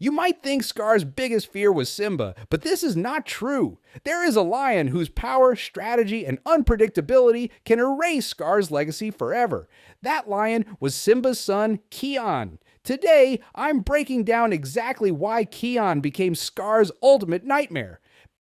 You might think Scar's biggest fear was Simba, but this is not true. There is a lion whose power, strategy, and unpredictability can erase Scar's legacy forever. That lion was Simba's son, Keon. Today, I'm breaking down exactly why Keon became Scar's ultimate nightmare.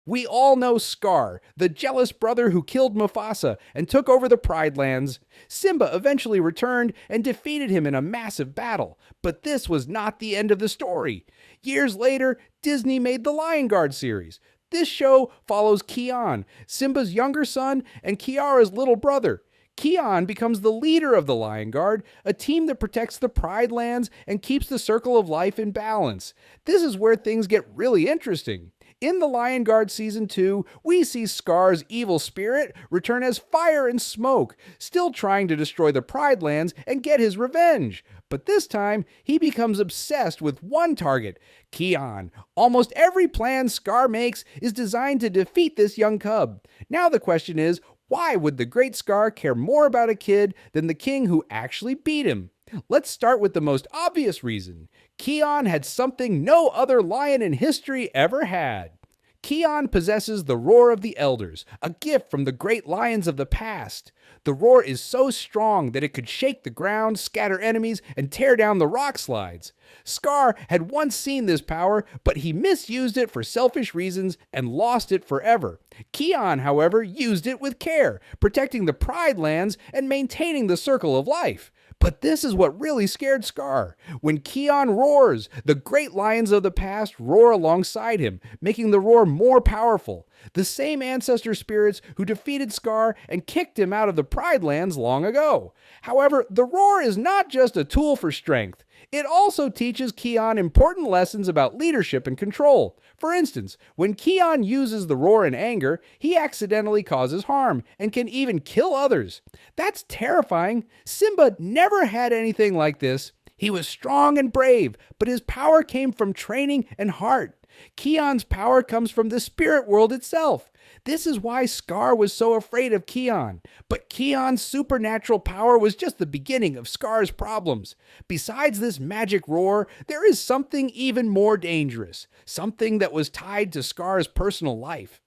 We all know Scar, the jealous brother who killed Mufasa and took over the Pride Lands. Simba eventually returned and defeated him in a massive battle, but this was not the end of the story. Years later, Disney made the Lion Guard series. This show follows Kion, Simba's younger son and Kiara's little brother. Keon becomes the leader of the Lion Guard, a team that protects the Pride Lands and keeps the circle of life in balance. This is where things get really interesting. In The Lion Guard Season 2, we see Scar's evil spirit return as fire and smoke, still trying to destroy the Pride Lands and get his revenge. But this time, he becomes obsessed with one target, Keon. Almost every plan Scar makes is designed to defeat this young cub. Now the question is, why would the great Scar care more about a kid than the king who actually beat him? Let's start with the most obvious reason. Keon had something no other lion in history ever had. Keon possesses the roar of the elders, a gift from the great lions of the past. The roar is so strong that it could shake the ground, scatter enemies, and tear down the rock slides. Scar had once seen this power, but he misused it for selfish reasons and lost it forever. Keon, however, used it with care, protecting the Pride Lands and maintaining the circle of life. But this is what really scared Scar. When Keon roars, the great lions of the past roar alongside him, making the roar more powerful. The same ancestor spirits who defeated Scar and kicked him out of the Pride Lands long ago. However, the roar is not just a tool for strength. It also teaches Keon important lessons about leadership and control. For instance, when Keon uses the roar in anger, he accidentally causes harm and can even kill others. That's terrifying. Simba never had anything like this. He was strong and brave, but his power came from training and heart. Keon's power comes from the spirit world itself. This is why Scar was so afraid of Keon. But Keon's supernatural power was just the beginning of Scar's problems. Besides this magic roar, there is something even more dangerous, something that was tied to Scar's personal life.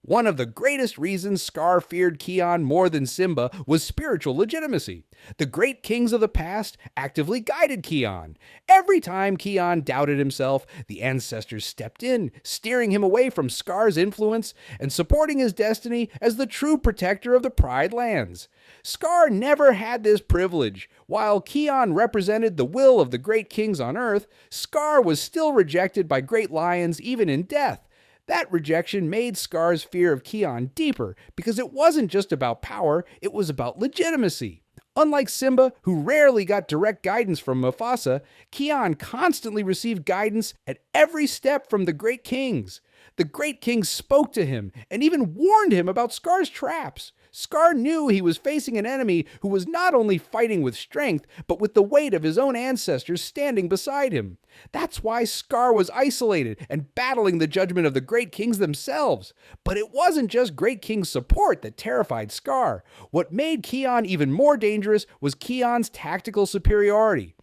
One of the greatest reasons Scar feared Keon more than Simba was spiritual legitimacy. The great kings of the past actively guided Keon. Every time Keon doubted himself, the ancestors stepped in, steering him away from Scar's influence and supporting his destiny as the true protector of the Pride Lands. Scar never had this privilege. While Keon represented the will of the great kings on earth, Scar was still rejected by great lions even in death. That rejection made Scar's fear of Keon deeper because it wasn't just about power, it was about legitimacy. Unlike Simba, who rarely got direct guidance from Mufasa, Keon constantly received guidance at every step from the great kings. The great kings spoke to him and even warned him about Scar's traps. Scar knew he was facing an enemy who was not only fighting with strength, but with the weight of his own ancestors standing beside him. That's why Scar was isolated and battling the judgment of the great kings themselves. But it wasn't just great kings' support that terrified Scar. What made Keon even more dangerous was Keon's tactical superiority.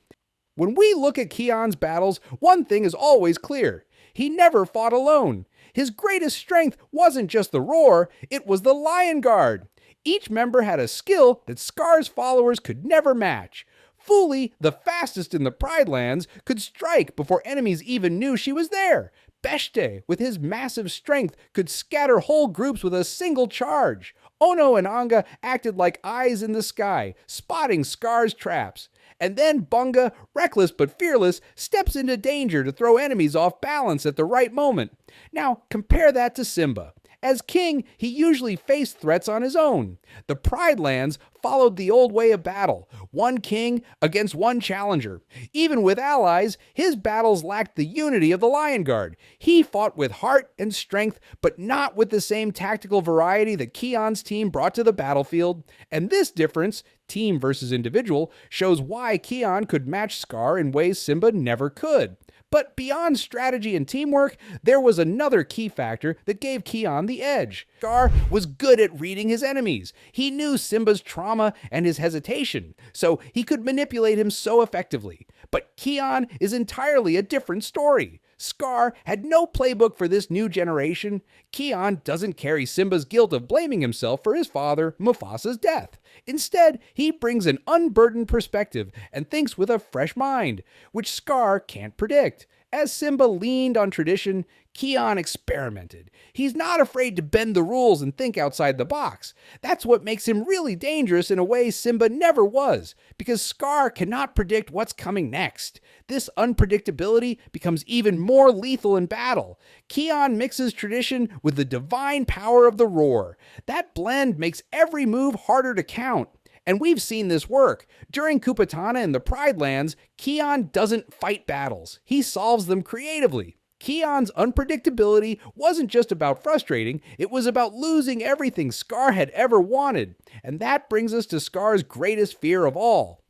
When we look at Keon's battles, one thing is always clear. He never fought alone. His greatest strength wasn't just the roar, it was the Lion Guard. Each member had a skill that Scar's followers could never match. Fuli, the fastest in the Pride Lands, could strike before enemies even knew she was there. Beshte, with his massive strength, could scatter whole groups with a single charge. Ono and Anga acted like eyes in the sky, spotting Scar's traps. And then Bunga, reckless but fearless, steps into danger to throw enemies off balance at the right moment. Now, compare that to Simba. As king, he usually faced threats on his own. The Pride Lands followed the old way of battle, one king against one challenger. Even with allies, his battles lacked the unity of the Lion Guard. He fought with heart and strength, but not with the same tactical variety that Keon's team brought to the battlefield. And this difference, team versus individual, shows why Keon could match Scar in ways Simba never could. But beyond strategy and teamwork, there was another key factor that gave Keon the edge. Scar was good at reading his enemies. He knew Simba's trauma and his hesitation, so he could manipulate him so effectively. But Keon is entirely a different story. Scar had no playbook for this new generation. Keon doesn't carry Simba's guilt of blaming himself for his father, Mufasa's death. Instead, he brings an unburdened perspective and thinks with a fresh mind, which Scar can't predict. As Simba leaned on tradition, Keon experimented. He's not afraid to bend the rules and think outside the box. That's what makes him really dangerous in a way Simba never was, because Scar cannot predict what's coming next. This unpredictability becomes even more lethal in battle. Keon mixes tradition with the divine power of the roar. That blend makes every move harder to count. And we've seen this work. During Kupatana in the Pride Lands, Keon doesn't fight battles. He solves them creatively. Keon's unpredictability wasn't just about frustrating, it was about losing everything Scar had ever wanted. And that brings us to Scar's greatest fear of all.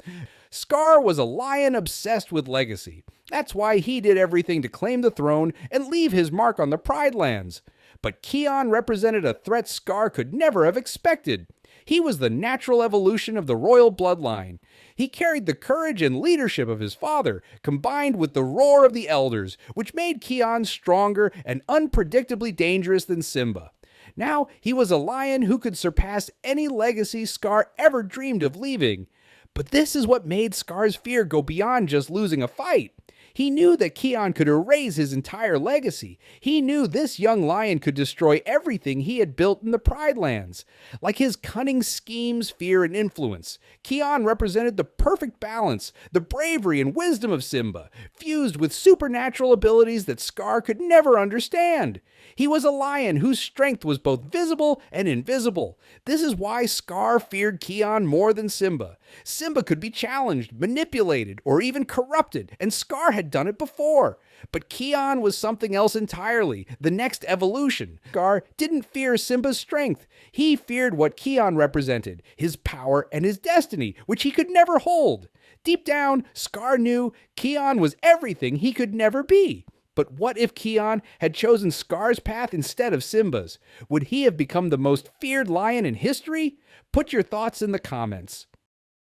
Scar was a lion obsessed with legacy. That's why he did everything to claim the throne and leave his mark on the Pride Lands. But Keon represented a threat Scar could never have expected. He was the natural evolution of the royal bloodline. He carried the courage and leadership of his father, combined with the roar of the elders, which made Keon stronger and unpredictably dangerous than Simba. Now he was a lion who could surpass any legacy Scar ever dreamed of leaving. But this is what made Scar's fear go beyond just losing a fight. He knew that Keon could erase his entire legacy. He knew this young lion could destroy everything he had built in the Pride Lands. Like his cunning schemes, fear, and influence, Keon represented the perfect balance, the bravery and wisdom of Simba, fused with supernatural abilities that Scar could never understand. He was a lion whose strength was both visible and invisible. This is why Scar feared Keon more than Simba. Simba could be challenged, manipulated, or even corrupted, and Scar had done it before. But Keon was something else entirely, the next evolution. Scar didn't fear Simba's strength. He feared what Keon represented, his power and his destiny, which he could never hold. Deep down, Scar knew Keon was everything he could never be. But what if Keon had chosen Scar's path instead of Simba's? Would he have become the most feared lion in history? Put your thoughts in the comments.